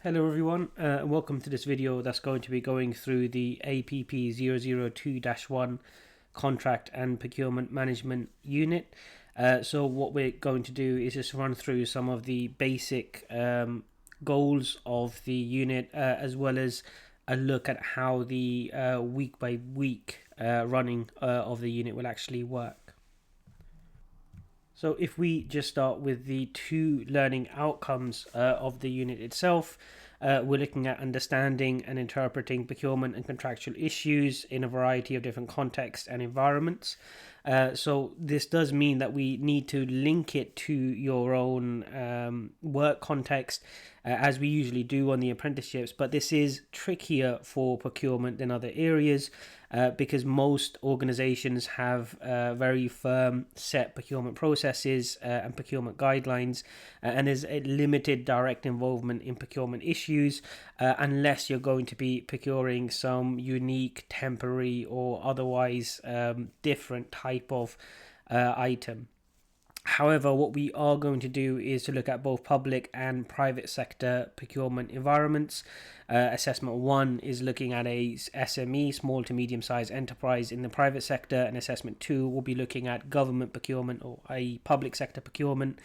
Hello everyone, and welcome to this video that's going to be going through the APP 002-1 Contract and Procurement Management Unit. So what we're going to do is just run through some of the basic goals of the unit, as well as a look at how the week by week running of the unit will actually work. So if we just start with the two learning outcomes of the unit itself, we're looking at understanding and interpreting procurement and contractual issues in a variety of different contexts and environments. So this does mean that we need to link it to your own work context, as we usually do on the apprenticeships, but this is trickier for procurement than other areas because most organizations have very firm set procurement processes and procurement guidelines, and there's a limited direct involvement in procurement issues unless you're going to be procuring some unique, temporary or otherwise different type of item. However, what we are going to do is to look at both public and private sector procurement environments. Assessment 1 is looking at a SME, small to medium sized enterprise in the private sector, and assessment 2 will be looking at government procurement or a public sector procurement.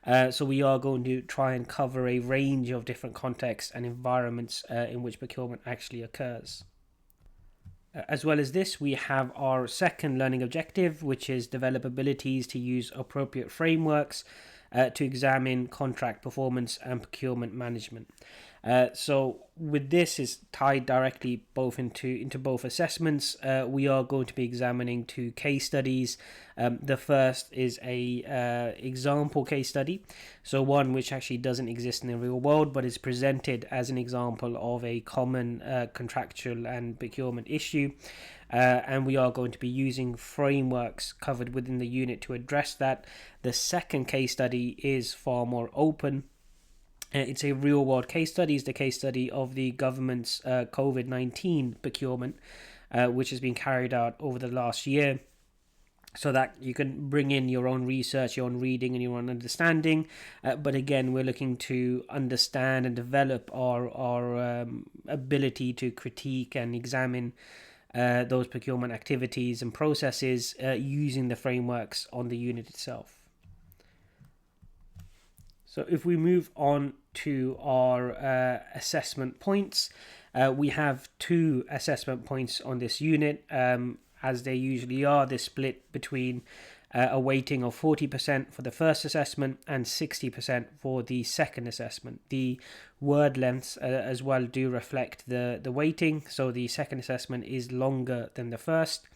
So we are going to try and cover a range of different contexts and environments in which procurement actually occurs. As well as this, we have our second learning objective, which is develop abilities to use appropriate frameworks to examine contract performance and procurement management. So with this is tied directly both into both assessments. We are going to be examining two case studies. The first is a example case study, so one which actually doesn't exist in the real world but is presented as an example of a common contractual and procurement issue. And we are going to be using frameworks covered within the unit to address that. The second case study is far more open. It's a real world case study. It's the case study of the government's COVID-19 procurement, which has been carried out over the last year, so that you can bring in your own research, your own reading and your own understanding. But again, we're looking to understand and develop our ability to critique and examine those procurement activities and processes using the frameworks on the unit itself. So if we move on to our assessment points, we have two assessment points on this unit. As they usually are, they're split between a weighting of 40% for the first assessment and 60% for the second assessment. The word lengths as well do reflect the weighting, so the second assessment is longer than the first.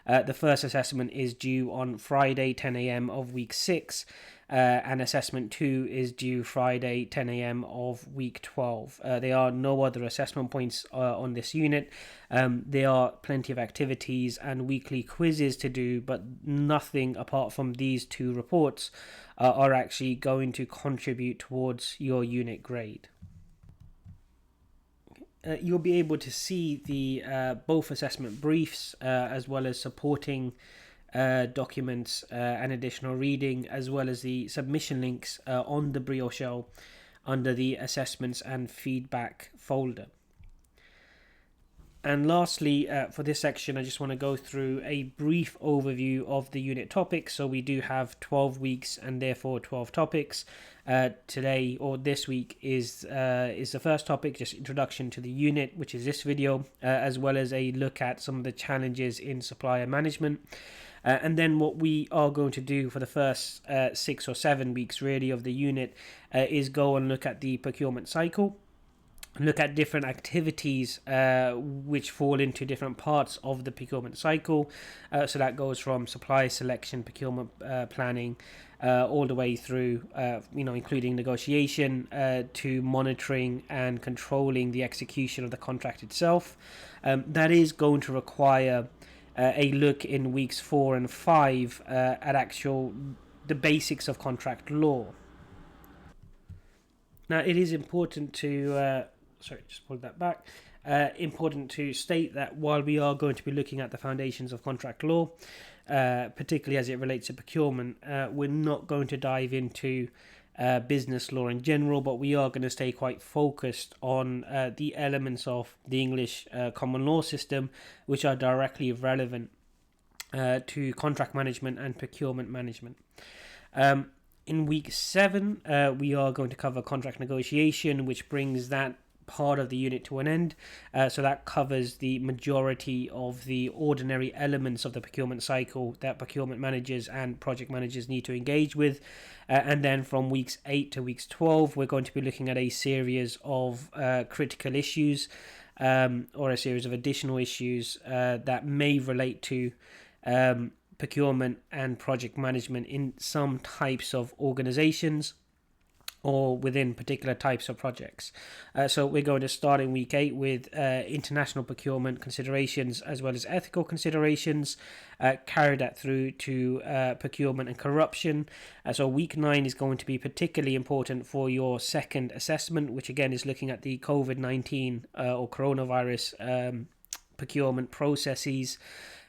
The first assessment is due on Friday 10 a.m. of week 6, and assessment 2 is due Friday 10 a.m. of week 12. There are no other assessment points on this unit. There are plenty of activities and weekly quizzes to do, but nothing apart from these two reports are actually going to contribute towards your unit grade. You'll be able to see the both assessment briefs as well as supporting documents and additional reading, as well as the submission links on the Brio shell under the assessments and feedback folder. And lastly, for this section, I just want to go through a brief overview of the unit topics. So we do have 12 weeks and therefore 12 topics. Today or this week is the first topic, just introduction to the unit, which is this video, as well as a look at some of the challenges in supplier management. And then what we are going to do for the first 6 or 7 weeks really of the unit is go and look at the procurement cycle, look at different activities which fall into different parts of the procurement cycle. So that goes from supply selection, procurement planning, all the way through, including negotiation, to monitoring and controlling the execution of the contract itself. That is going to require a look in weeks 4 and 5 at the basics of contract law. Now, it is important to important to state that while we are going to be looking at the foundations of contract law, particularly as it relates to procurement, we're not going to dive into business law in general, but we are going to stay quite focused on the elements of the English common law system which are directly relevant to contract management and procurement management. In week 7, we are going to cover contract negotiation, which brings that part of the unit to an end. So that covers the majority of the ordinary elements of the procurement cycle that procurement managers and project managers need to engage with. And then from weeks 8 to weeks 12, we're going to be looking at a series of critical issues or a series of additional issues that may relate to procurement and project management in some types of organizations or within particular types of projects. So we're going to start in week 8 with international procurement considerations as well as ethical considerations, carry that through to procurement and corruption. So week 9 is going to be particularly important for your second assessment, which again is looking at the COVID-19 or coronavirus procurement processes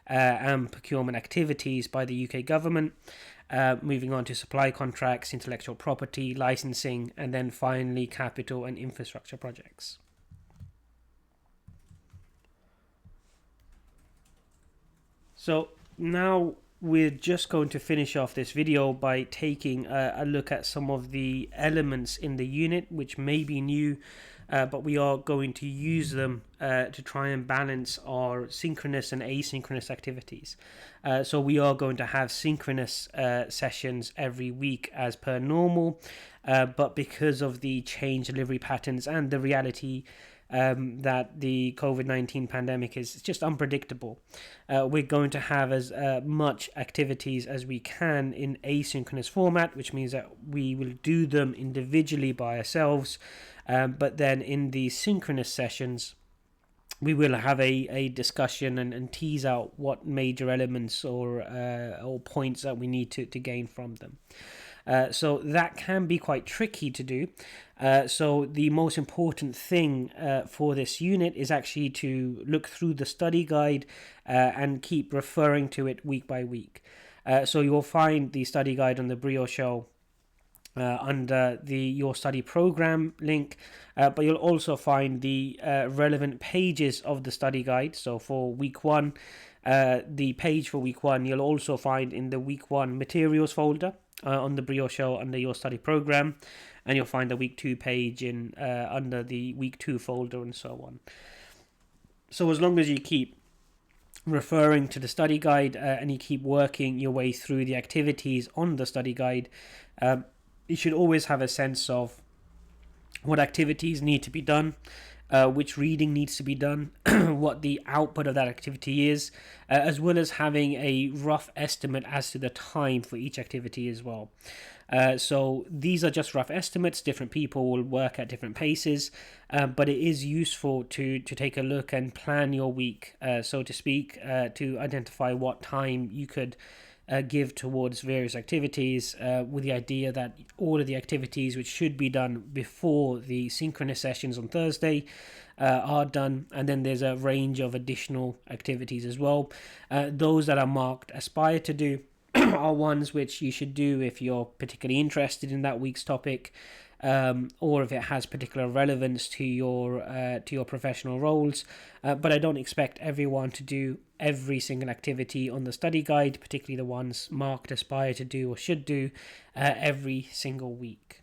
and procurement activities by the UK government. Moving on to supply contracts, intellectual property, licensing, and then finally capital and infrastructure projects. So now we're just going to finish off this video by taking a look at some of the elements in the unit which may be new, but we are going to use them to try and balance our synchronous and asynchronous activities. So we are going to have synchronous sessions every week as per normal, but because of the change delivery patterns and the reality that the COVID-19 pandemic is just unpredictable, we're going to have as much activities as we can in asynchronous format, which means that we will do them individually by ourselves, but then in the synchronous sessions we will have a discussion and tease out what major elements or points that we need to gain from them. So that can be quite tricky to do. So the most important thing for this unit is actually to look through the study guide and keep referring to it week by week. So you'll find the study guide on the Brio Show under the Your Study Program link, but you'll also find the relevant pages of the study guide. So for week 1, the page for week 1 you'll also find in the week 1 materials folder on the Brio Show under Your Study Program, and you'll find the week 2 page in under the week 2 folder and so on. So as long as you keep referring to the study guide and you keep working your way through the activities on the study guide, you should always have a sense of what activities need to be done, which reading needs to be done, what the output of that activity is, as well as having a rough estimate as to the time for each activity as well. So these are just rough estimates. Different people will work at different paces, but it is useful to take a look and plan your week, so to speak, to identify what time you could give towards various activities, with the idea that all of the activities which should be done before the synchronous sessions on Thursday are done, and then there's a range of additional activities as well. Those that are marked aspire to do are ones which you should do if you're particularly interested in that week's topic, or if it has particular relevance to your professional roles. But I don't expect everyone to do every single activity on the study guide, particularly the ones marked aspire to do or should do every single week.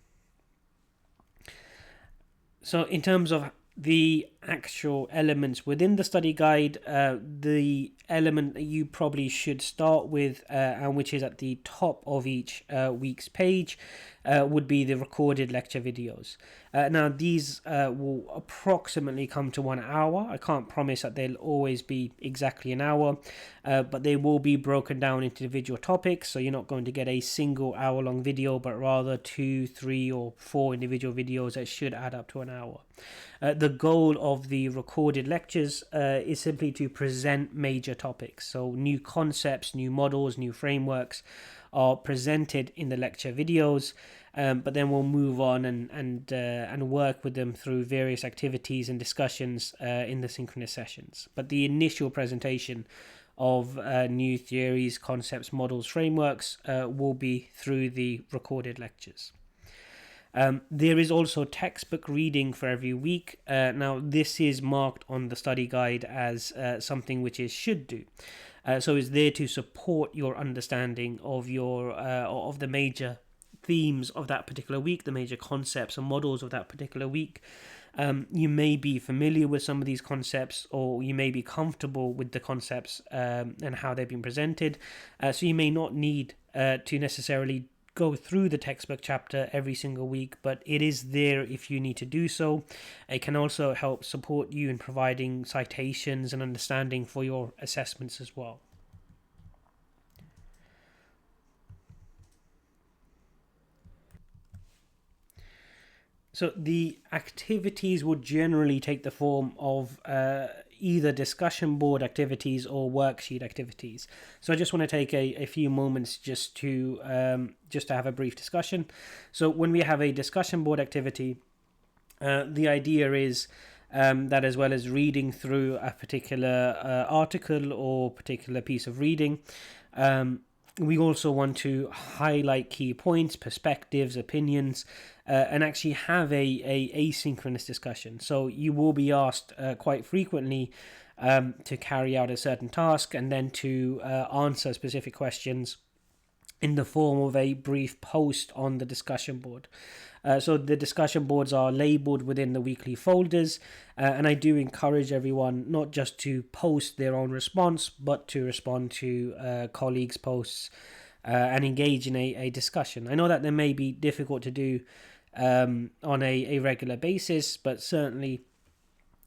So in terms of the actual elements within the study guide, the element that you probably should start with, and which is at the top of each week's page, would be the recorded lecture videos. Now these will approximately come to 1 hour. I can't promise that they'll always be exactly an hour, but they will be broken down into individual topics, so you're not going to get a single hour-long video, but rather 2, 3, or 4 individual videos that should add up to an hour. The goal of the recorded lectures is simply to present major topics. So new concepts, new models, new frameworks are presented in the lecture videos, but then we'll move on and work with them through various activities and discussions in the synchronous sessions. But the initial presentation of new theories, concepts, models, frameworks will be through the recorded lectures. There is also textbook reading for every week. Now, this is marked on the study guide as something which is should do. So it's there to support your understanding of of the major themes of that particular week, the major concepts and models of that particular week. You may be familiar with some of these concepts, or you may be comfortable with the concepts and how they've been presented. So you may not need to necessarily go through the textbook chapter every single week, but it is there if you need to do so. It can also help support you in providing citations and understanding for your assessments as well. So the activities would generally take the form of either discussion board activities or worksheet activities. So I just want to take a few moments just to have a brief discussion. So when we have a discussion board activity, the idea is that as well as reading through a particular article or particular piece of reading, we also want to highlight key points, perspectives, opinions, and actually have a asynchronous discussion. So you will be asked quite frequently to carry out a certain task and then to answer specific questions in the form of a brief post on the discussion board. So the discussion boards are labeled within the weekly folders, and I do encourage everyone not just to post their own response, but to respond to colleagues' posts and engage in a discussion. I know that they may be difficult to do on a regular basis, but certainly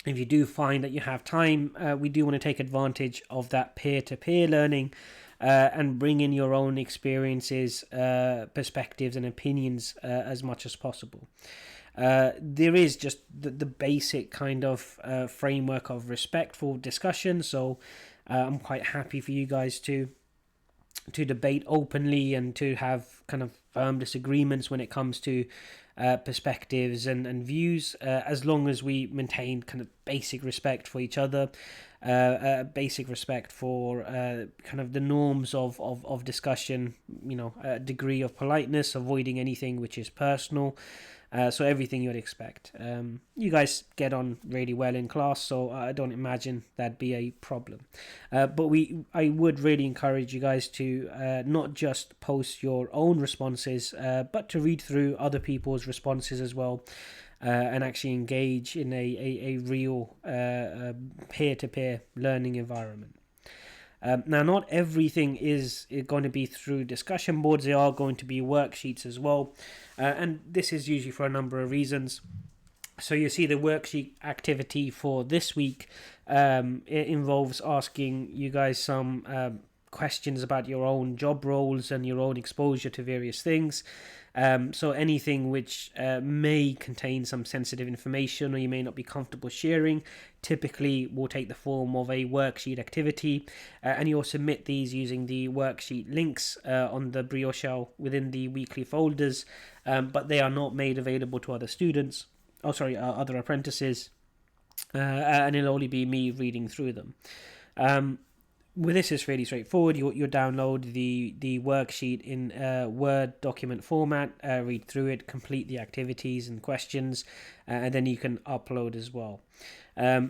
if you do find that you have time, we do want to take advantage of that peer-to-peer learning and bring in your own experiences, perspectives and opinions as much as possible. There is just the basic kind of framework of respectful discussion, so I'm quite happy for you guys to debate openly and to have kind of firm disagreements when it comes to perspectives and views, as long as we maintain kind of basic respect for each other, basic respect for kind of the norms of discussion, a degree of politeness, avoiding anything which is personal. So everything you'd expect. You guys get on really well in class, so I don't imagine that'd be a problem. But I would really encourage you guys to not just post your own responses, but to read through other people's responses as well, and actually engage in a real peer-to-peer learning environment. Now, not everything is going to be through discussion boards. There are going to be worksheets as well, and this is usually for a number of reasons. So you see the worksheet activity for this week, it involves asking you guys some questions about your own job roles and your own exposure to various things. So anything which may contain some sensitive information or you may not be comfortable sharing typically will take the form of a worksheet activity, and you'll submit these using the worksheet links on the Brio shell within the weekly folders, but they are not made available to other students, other apprentices, and it'll only be me reading through them. With this, it's really straightforward. You download the worksheet in Word document format, read through it, complete the activities and questions, and then you can upload as well.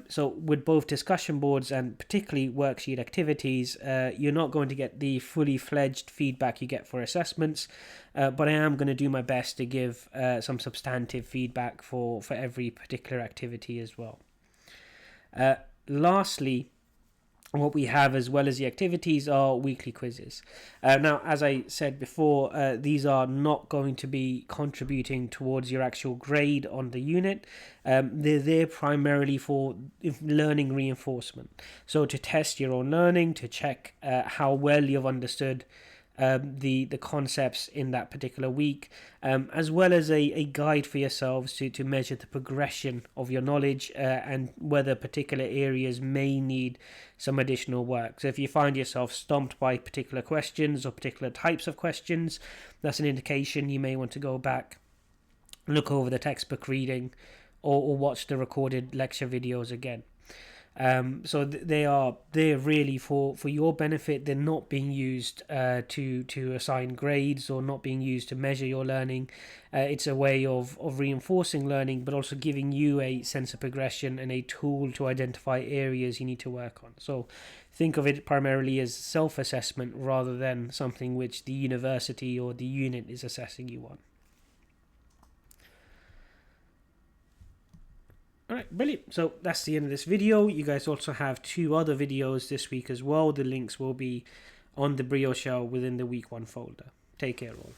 So with both discussion boards and particularly worksheet activities, you're not going to get the fully fledged feedback you get for assessments, but I am going to do my best to give some substantive feedback for every particular activity as well. Lastly, what we have as well as the activities are weekly quizzes. Now, as I said before, these are not going to be contributing towards your actual grade on the unit. They're there primarily for learning reinforcement. So to test your own learning, to check how well you've understood the concepts in that particular week, as well as a guide for yourselves to measure the progression of your knowledge and whether particular areas may need some additional work. So if you find yourself stumped by particular questions or particular types of questions, that's an indication you may want to go back, look over the textbook reading, or watch the recorded lecture videos again. So they're really for your benefit. They're not being used to assign grades, or not being used to measure your learning. It's a way of reinforcing learning, but also giving you a sense of progression and a tool to identify areas you need to work on. So think of it primarily as self-assessment rather than something which the university or the unit is assessing you on. Alright, brilliant. So that's the end of this video. You guys also have 2 other videos this week as well. The links will be on the Brio Shell within the week 1 folder. Take care all.